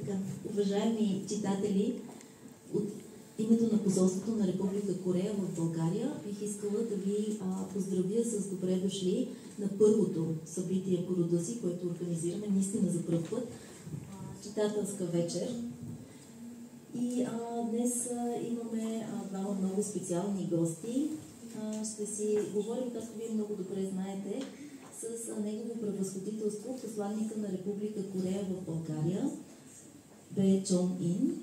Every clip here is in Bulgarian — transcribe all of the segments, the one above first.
Така, уважаеми читатели, от името на посолството на Република Корея в България бих искала да ви поздравя с добре дошли на първото събитие по рода си, което организираме наистина за пръв път, читателска вечер. И днес имаме двама много специални гости. Ще си говорим, както вие много добре знаете, с негово превъзходителство, посланника на Република Корея в България, Бе Чон Ин,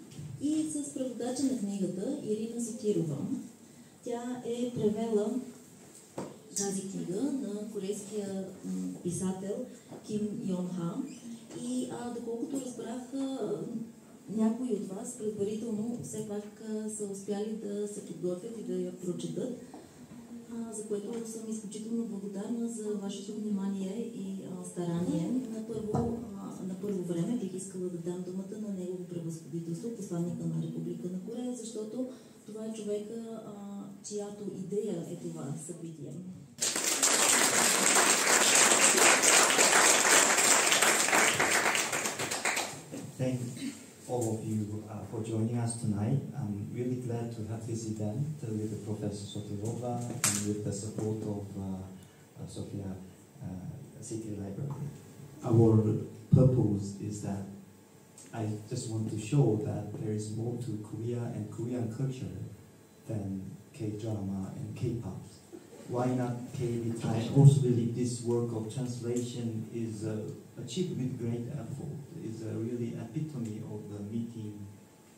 и с преводача на книгата Ирина Сотирова. Тя е превела тази книга на корейския писател Ким Йон Ха. И доколкото разбрах, някои от вас предварително все пак са успяли да се подготвят и да я прочетат, за което съм изключително благодарна за вашето внимание и старание. На първо време бих искала да дам думата на негово превъзходителство, посланника на Република на Корея, защото това е човека, чиято идея е това събитие. Thank all of you for joining us tonight. I'm really glad to have this event with Professor Sotirova and with the support of Sofia City Library. Our purpose is that I just want to show that there is more to Korea and Korean culture than K-drama and K-pop. Why not K-literature? I also believe this work of translation is achieved with great effort. Is a really epitome of the meeting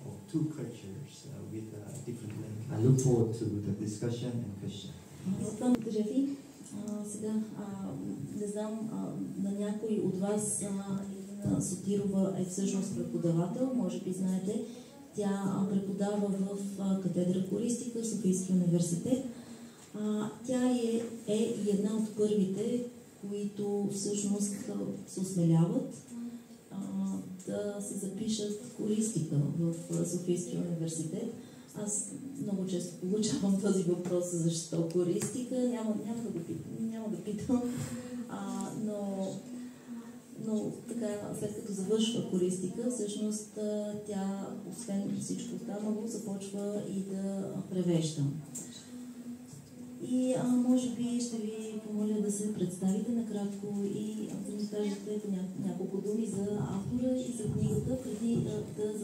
of two cultures with different links. I look forward to the discussion and question. Благодаря ви. Сега не знам на някой от вас Ирина Сотирова е всъщност преподавател, може би знаете. Тя преподава в катедра хористика в Софийския университет. Тя е и една от първите, които всъщност се осмеляват да се запишат хористика в Софийския университет. Аз много често получавам този въпрос, защо хористика. Няма да питам. Но така, след като завършва хористика, всъщност тя, освен всичко останало, започва и да превежда. И може би ще ви помоля да се представите накратко и да ни кажете няколко думи за автора и за книгата, преди да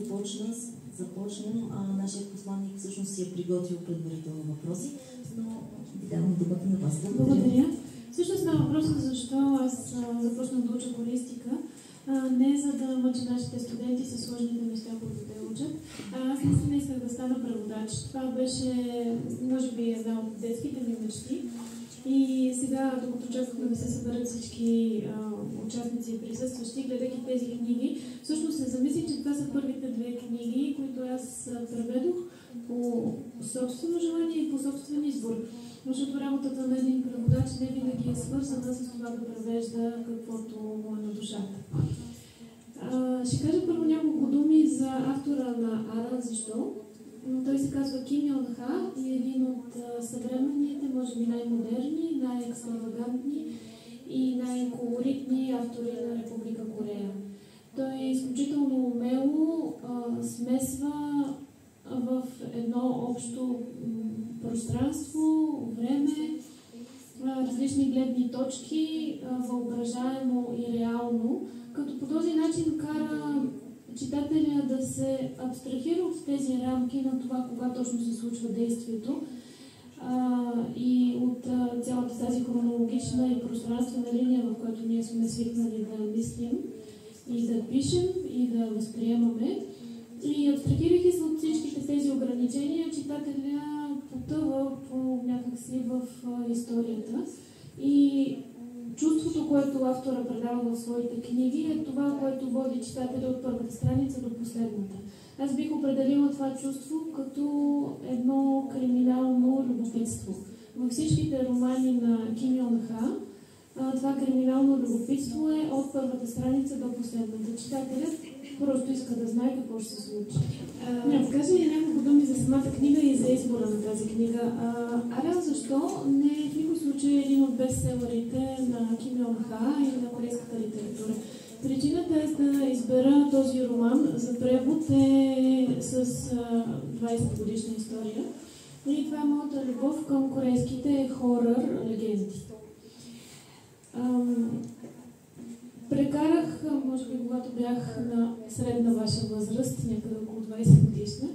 започнем. Нашият посланник всъщност си е приготвил предварителни въпроси, но ви давам думата на вас. Благодаря. Всъщност на въпроса защо аз започнах да уча хористика, не за да мъча нашите студенти със сложните неща, които те учат. Аз наистина исках да стана преводач. Това беше, може би, една от детските ми мечти. И сега, докато чакахме да се съберат всички участници и присъстващи, гледайки тези книги, всъщност се замислих, че това са първите две книги, които аз преведох по собствено желание и по собствен избор. Защото работата на един преводач не винаги е свързана с това да превежда каквото му е на душата. Ще кажа първо няколко думи за автора на Ара, защо. Той се казва Ким Йон Ха и е един от съвременните, може би най-модерни, най-екстравагантни и най-колоритни автори на Република Корея. Той е изключително умело смесва в едно общо пространство, време, различни гледни точки, въображаемо и реално, като по този начин кара читателя да се абстрахира от тези рамки на това, кога точно се случва действието и от цялата тази хронологична и пространствена линия, в която ние сме свикнали да мислим и да пишем и да възприемаме. И абстрахирайки се от всичките тези ограничения, читателя потъва някакси в историята. И чувството, което автора предава в своите книги, е това, което води читателя от първата страница до последната. Аз бих определила това чувство като едно криминално любопитство. Във всичките романи на Ким Йон Ха това криминално любопитство е от първата страница до последната. Читателят просто иска да знае какво ще се случи. Кажа ли няколко думи за самата книга и за избора на тази книга. Ара, защо не е в никой случай един от бестселерите на Ким Йон Ха и на корейската литература? Причината е да избера този роман за превод е с 20 годишна история. И това е моята любов към корейските хорър легенди. Прекарах, може би, когато бях на средна ваша възраст, някъде около 20 годишна,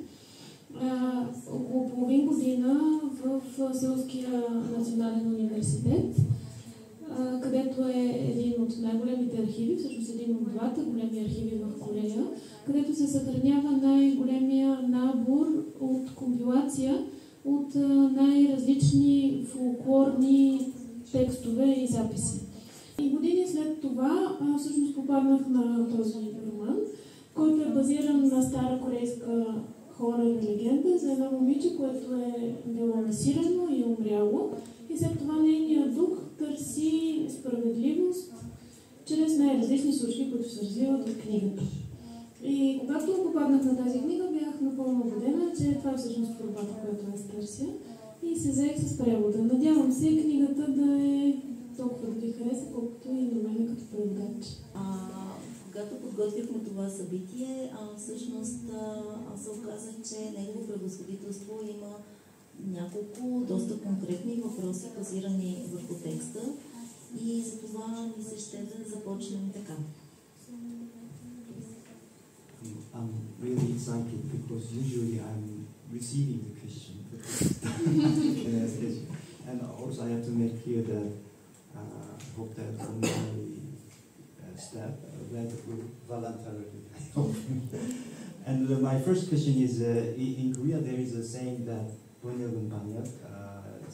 около половин година в Сеулския национален университет, където е един от най-големите архиви, всъщност един от двата големи архиви в Корея, където се съхранява най-големия набор от компилация от най-различни фолклорни текстове и записи. И години след това всъщност попаднах на този роман, който е базиран на стара корейска хорър легенда за едно момиче, което е било насилено и умряло. И след това нейният дух търси справедливост чрез най-различни случаи, които се развиват от книгата. И когато попаднах на тази книга, бях напълно убедена, че това е всъщност творбата, която аз търся. И се заех с превода. Надявам се книгата да е толкова да ви хареса, колкото и на мен като преводач. Когато подготвихме това събитие, всъщност се оказа, че негово превъзходителство има няколко доста конкретни въпроси, базирани върху текста, и за това ми се ще да започнем така. I'm really excited because usually I'm receiving the question. And also I have to make clear that I hope that on my staff read voluntarily. And my first question is, in Korea there is a saying that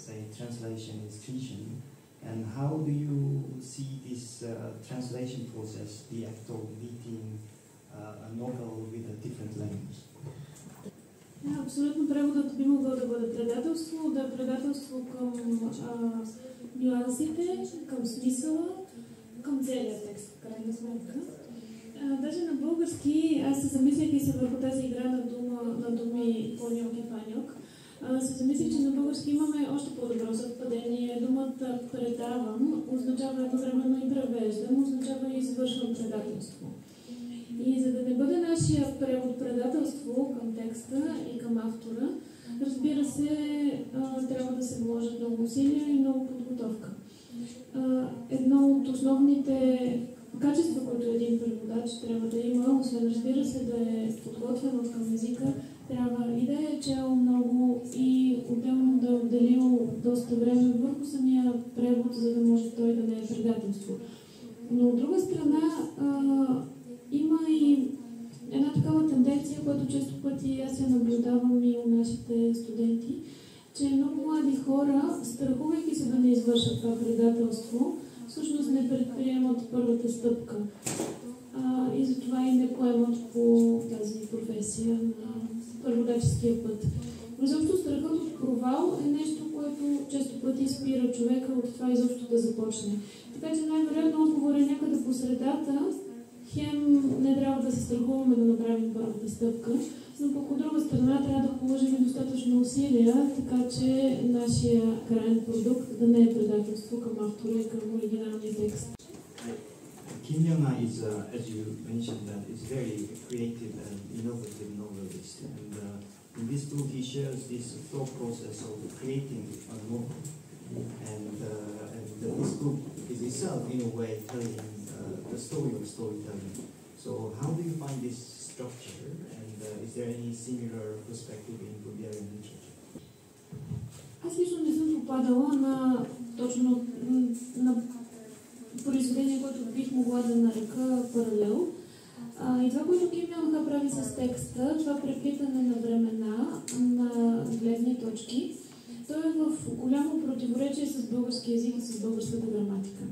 say translation is tuition. And how do you see this translation process, the act of reading a novel with a different language? Абсолютно преводът би могъл да бъде предателство, да е предателство към нюансите, към смисъла, към целия текст, в крайна сметка. Даже на български, аз се замисляйки се върху тази игра на думи по-ньок и паньок, се замислих, че на български имаме още по-добро съвпадение. Думата предавам означава едновременно и превеждам, означава и извършвам предателство. И за да не бъде нашия превод предателство към текста и към автора, разбира се, трябва да се вложат много усилия и много подготовка. Едно от основните качества, които един преводач трябва да има, освен разбира се да е подготвен към езика, трябва и да е чел много и отделно да е отделил доста време върху самия превод, за да може той да не е предателство. Но от друга страна има и една такава тенденция, която често пъти аз я наблюдавам и у нашите студенти, че много млади хора, страхувайки се да не извършат това предателство, всъщност не предприемат първата стъпка. И затова и не поемат по тази професия на преводаческия път. Изобщо страхът от провал е нещо, което често пъти спира човека от това изобщо да започне. Така че най-вероятно отговор е някъде по средата. Хем не трябва да се страхуваме да направим първата стъпка, но пък от друга страна трябва да положим достатъчно усилия, така че нашия крайен продукт да не е предателство към автора и към оригиналния текст. Kim Yong-ha is, as you mentioned, that is very creative and innovative novelist. And in this book, he shares this thought process of creating a novel. And this book is itself, in a way, telling the story of storytelling. So, how do you find this structure? And is there any similar perspective in Bulgarian literature? Аз лично не съм попадала на точно на произведение, което бих могла да нарека паралел. И това, което Ким Йонг-ха прави с текста, това преплитане на времена, на гледни точки, то е в голямо противоречие с български език и с българската граматика.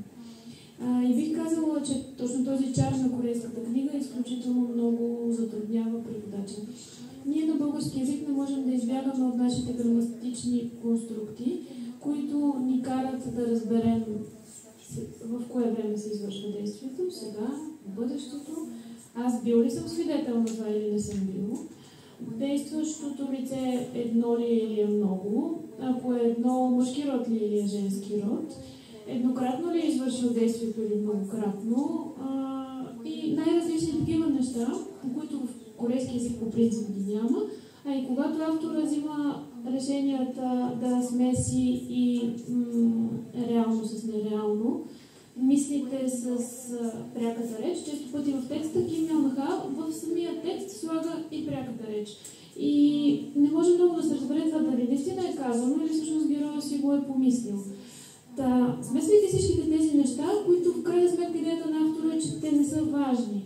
И бих казала, че точно този чар на корейската книга изключително много затруднява преводача. Ние на български език не можем да избягаме от нашите граматични конструкти, които ни карат да разберем в кое време се извършва действието, сега, в бъдещето. Аз бил ли съм свидетел на това или не съм бил? Действащото лице едно ли или е много? Ако е едно, мъжки род ли или е женски род? Еднократно ли е извършил действието или многократно? И най-различни такива неща, които в корейски език по принцип ги няма, а и когато автора взима решенията да смеси и реално с нереално, мислите с пряката реч, често пъти в текста Ким Йон Ха в самия текст слага и пряката реч. И не може много да се разбере това дали наистина е казано или всъщност героя си го е помислил. Та, смесвайки всичките тези неща, които в крайна сметка идеята на автора е, че те не са важни.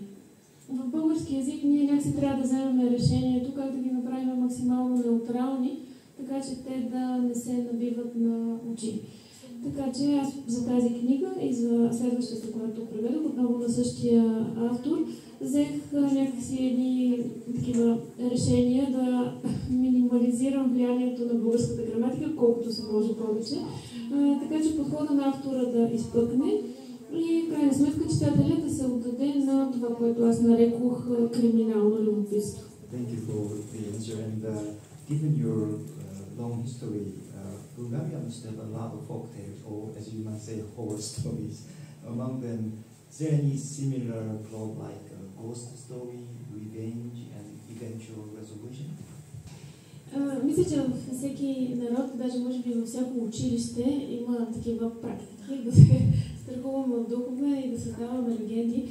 В български език ние някакси трябва да вземем решението как да ги направим максимално неутрални, така че те да не се набиват на очи. Така че аз за тази книга и за следващата, която преведох отново на същия автор, взех някакси едни такива решения да минимализирам влиянието на българската граматика, колкото се може повече. Така че подхода на автора да изпъкне и в крайна сметка читателят да се отдаде на това, което аз нарекох криминално любопитство. Thank you for the answer. And given your long history, Bulgaria must have a lot of folk tales, or as you might say, horror stories. Among them, is there any similar plot like ghost story, revenge, and eventual resolution? Мисля, че във всеки народ, даже може би във всяко училище, има такива практики, да се страхуваме от духове и да създаваме легенди.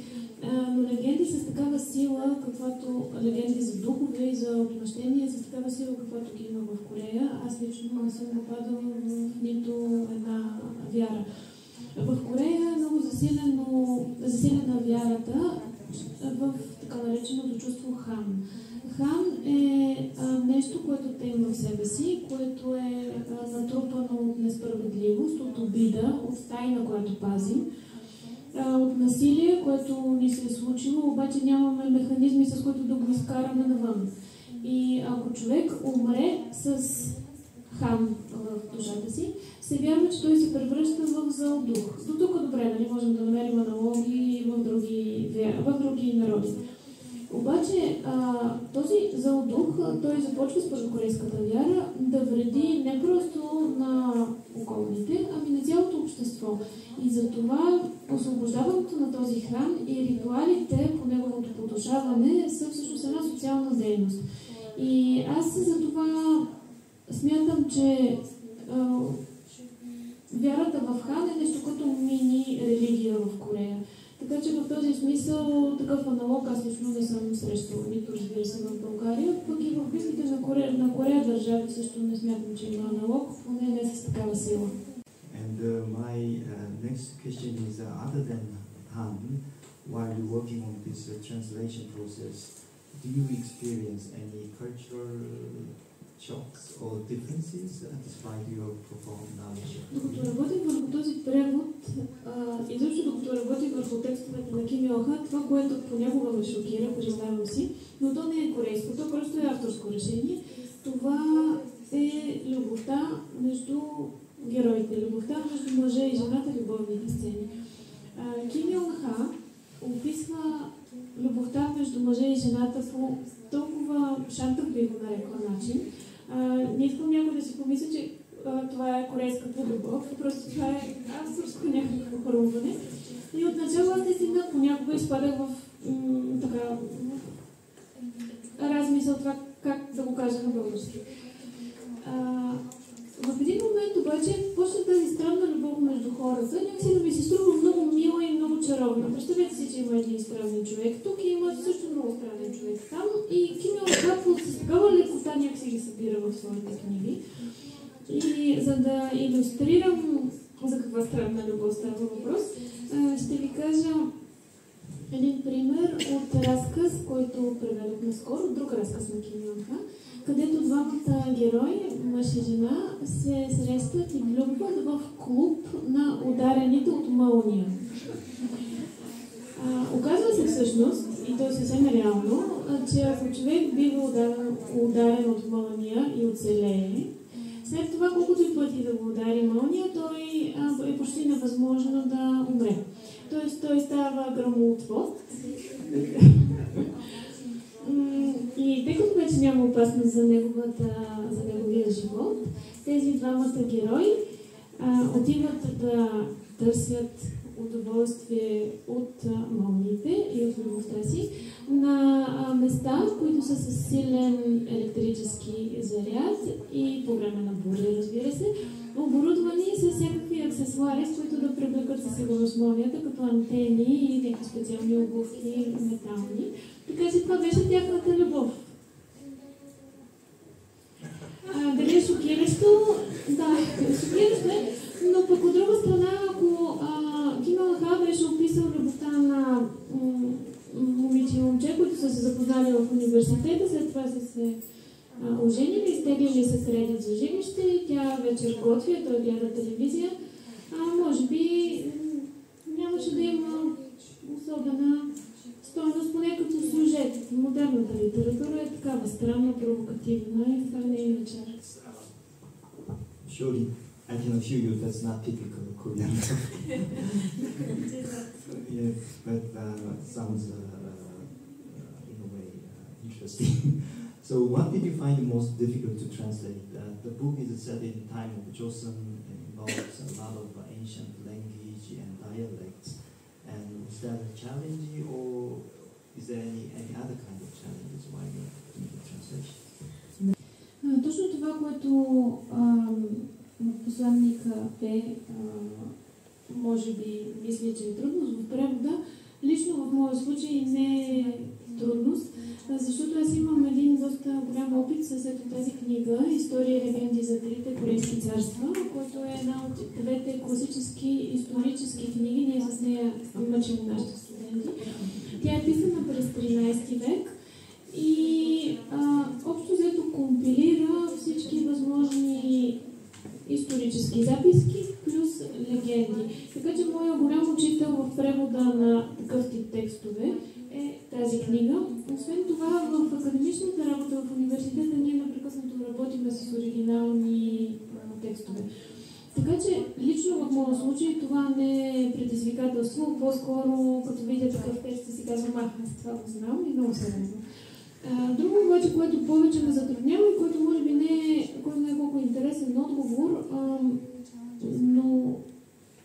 Но легенди с такава сила, каквато легенди за духове и за отмъщение, с такава сила, каквато ги има в Корея, аз лично не съм попадала в нито една вяра. В Корея е много засилена вярата в така нареченото чувство хан. Хан е нещо, което те има в себе си, което е натрупано от несправедливост, от обида, от тайна, която пазим, от насилие, което ни се е случило, обаче нямаме механизми, с които да го изкараме навън. И ако човек умре с хан в душата си, се вярва, че той се превръща в зъл дух. До тук добре, нали можем да намерим аналогии в други народи. Обаче този зъл дух, той започва според корейската вяра да вреди не просто на околните, ами на цялото общество. И затова освобождаването на този хан и ритуалите по неговото потушаване са всъщност една социална дейност. И аз за това смятам, че вярата в хан е нещо като мини-религия в Корея. Така че в този смисъл такъв аналог аз лично не съм срещала, нито разбира се в България, пък и в близките на Корея държави също не смятам, че има аналог, поне не с такава сила. And my next question is, other than Han, while you're working on this translation process, do you experience any cultural shocks or differences despite your profound knowledge? Докато работих върху този превод, изобщо докато работих върху текстовете на Ким Йон Ха, това, което понякога ме шокира, признавам си, но то не е корейско, то просто е авторско решение. Това е любовта между героите, любовта между мъжа и жената, любовните сцени. Ким Йон Ха описва любовта между мъжа и жената по толкова шантък, би го нарекла, начин. Не искам някой да си помисля, че това е корейската любов, просто това е авторско някакво хрумване. И отначало аз наистина понякога изпадах в така размисъл това как да го кажа на български. В един момент обаче почна тази странна любов между хората, някакси да ми се струва много мила и много чаровна. Представете си, че има един странен човек тук и има също много странен човек там и Ким Йон Ха с такава лекота някакси ги събира в своите книги. И за да илюстрирам за каква странна любов става въпрос, ще ви кажа един пример от разказ, който преведох наскоро, друг разказ на Ким Йон Ха, където двамата герои, мъж и жена, се срещат и влюбват в клуб на ударените от мълния. Оказва се всъщност, и то съвсем реално, че ако човек бива ударен от мълния и оцелее, след това, колкото и пъти да го удари мълния, той е почти невъзможно да умре. Тоест той става гръмоотвод. И тъй като вече няма опасност за неговия живот, тези двамата герои отиват да търсят удоволствие от мълниите и в любовта си, на места, които са с силен електрически заряд и по време на буря, разбира се, оборудвани с всякакви аксесуари, с които да привлекат съседовъзмонията, като антени и някакви специални обувки метални. Така че това беше тяхната любов. Дали е шокиращо? Да, шокиращо е, но пък от друга страна, ако Ким Ил Ха беше описал любовта на момиче и момче, които са се запознали в университета, след това са се оженили, изтеглили са кредит за жилище, тя вечер готви, той гледа телевизия, може би нямаше да има особена стойност, поне като сюжет. Модерната литература е такава странна, провокативна и това не е начар. Surely, I can assure you that's not typical Korean. Yes, but sounds in a way interesting. So, what did you find most difficult to translate? The book is set in the time of Joseon and involves a lot of ancient language and dialects. And was that a challenge, or is there any other kind of challenges while you're doing the translation? Точно това, което посланника бе, може би, мисля, че е трудност в превода. Лично в моя случай не е трудност, защото аз имам един доста голям опит с тази книга «История и легенди за трите корейски царства», която е една от двете класически исторически книги. Ние с нея мъчим нашите студенти. Тя е писана през 13 век и общо взето компилира всички възможни исторически записки плюс легенди. Така че моя голям учител в превода на такъв тип текстове е тази книга. Освен това, в академичната работа в университета ние непрекъснато работим с оригинални текстове. Така че лично в моя случай това не е предизвикателство, по-скоро като видя такъв текст си казвам, аз това го знам и много се радвам. Друго обаче, което повече ме затруднява и което може би не е колко интересен отговор, но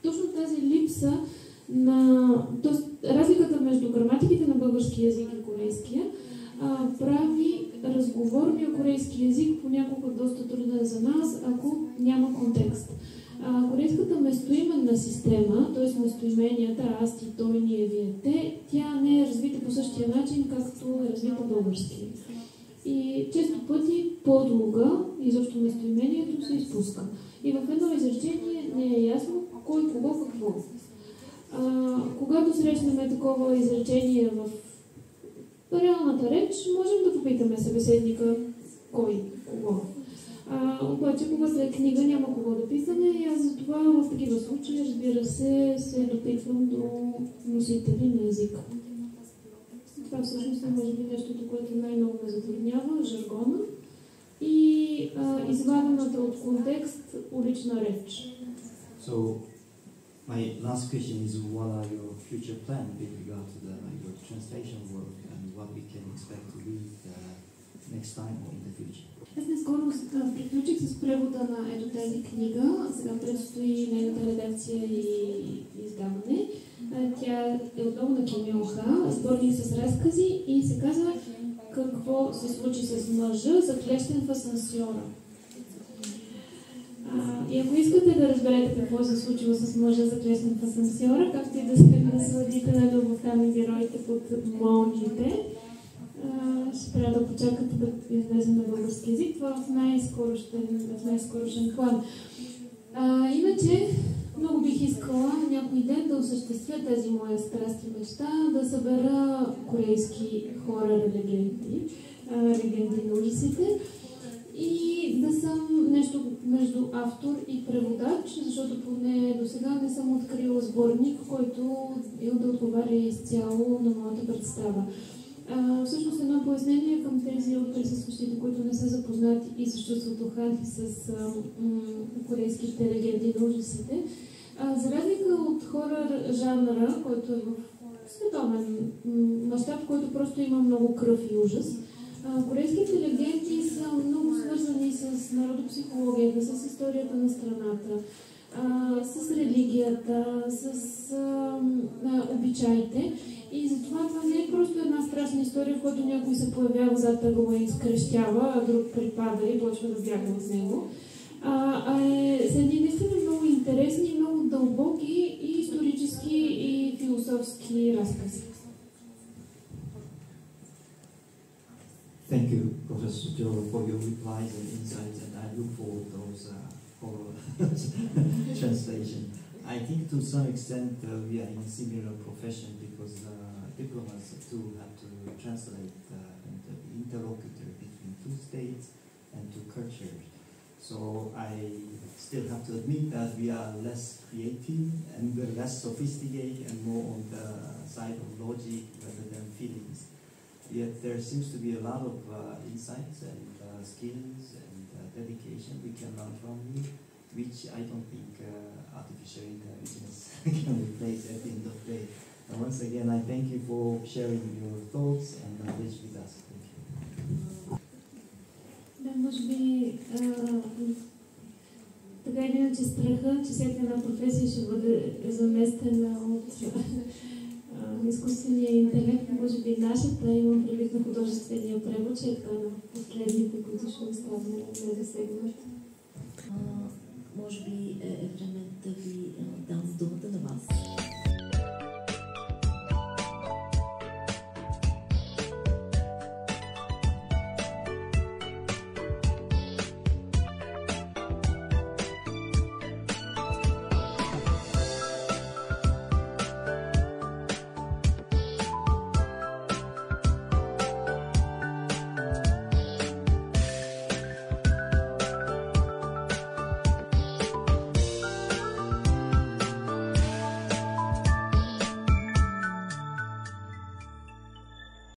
точно тази липса на... Тоест, разликата между граматиките на български език и корейския прави разговорния корейски език понякога доста труден за нас, ако няма контекст. Корейската местоименна система, т.е. местоименията аз, ти, той, ние, вие, те, тя не е развита по същия начин, както е развита български. И често пъти подлога, изобщо местоимението, се изпуска. И в едно изречение не е ясно кой, кого, какво. Когато срещнем такова изречение в реалната реч, можем да попитаме събеседника кой, кого. Обаче, когато е книга, няма кого да питаме и аз затова в такива случаи, разбира се допитвам до носители на езика. Това всъщност е, може би, нещото, което най-много ме затруднява, жаргона и извадената от контекст улична реч. So, my last question is, what are your future plans with regard to your translation work and what we can expect to read next time or in the future? Аз наскоро приключих с превода на ето тази книга. Сега предстои нейната редакция и издаване. Тя е отново на Ким Ил Ха, сборник с разкази и се казва "Какво се случи с мъжа, заклещен в асансьора". И ако искате да разберете какво се случило с мъжа, заклещен в асансьора, както и да се насладите на любовта на героите под молните, ще трябва да почакате да излезе на български език. Това в най-скорошен план. Иначе, много бих искала някой ден да осъществя тази моя страст и мечта, да събера корейски хорър легенди на ужасите и да съм нещо между автор и преводач, защото поне до сега не съм открила сборник, който да отговаря изцяло на моята представа. Всъщност едно пояснение към тези от присъстващите, които не са запознати и с чувството Хан и с корейските легенди на ужасите. За разлика от хорър жанра, който е в световен мащаб, в който просто има много кръв и ужас, корейските легенди са много свързани с народопсихологията, с историята на страната, с религията, с обичаите. И затова това не страшна история, в която някой се появява зад ъгъла и изкрещява, а друг припада и почва да бяга от него. Са едни наистина много интересни, много дълбоки и исторически и философски разкази. Thank you, Professor Joe, for your replies and insights, and I look forward to those translation. I think to some extent we are in a similar profession because diplomats too have to translate and the interlocutor between two states and two cultures. So I still have to admit that we are less creative and less sophisticated and more on the side of logic rather than feelings. Yet there seems to be a lot of insights and skills and dedication we can learn from you, which I don't think artificial intelligence can replace at the end of the day. And once again, I thank you for sharing your thoughts and knowledge with us. Thank you. Да, може би така или иначе страха, че всяка една професия ще бъде заместена от изкуствения интелект, може би нашата, имам предвид на художествения превод, че е така на последните, които ще оставим незасегнати. Може би е време да ви дам думата на вас.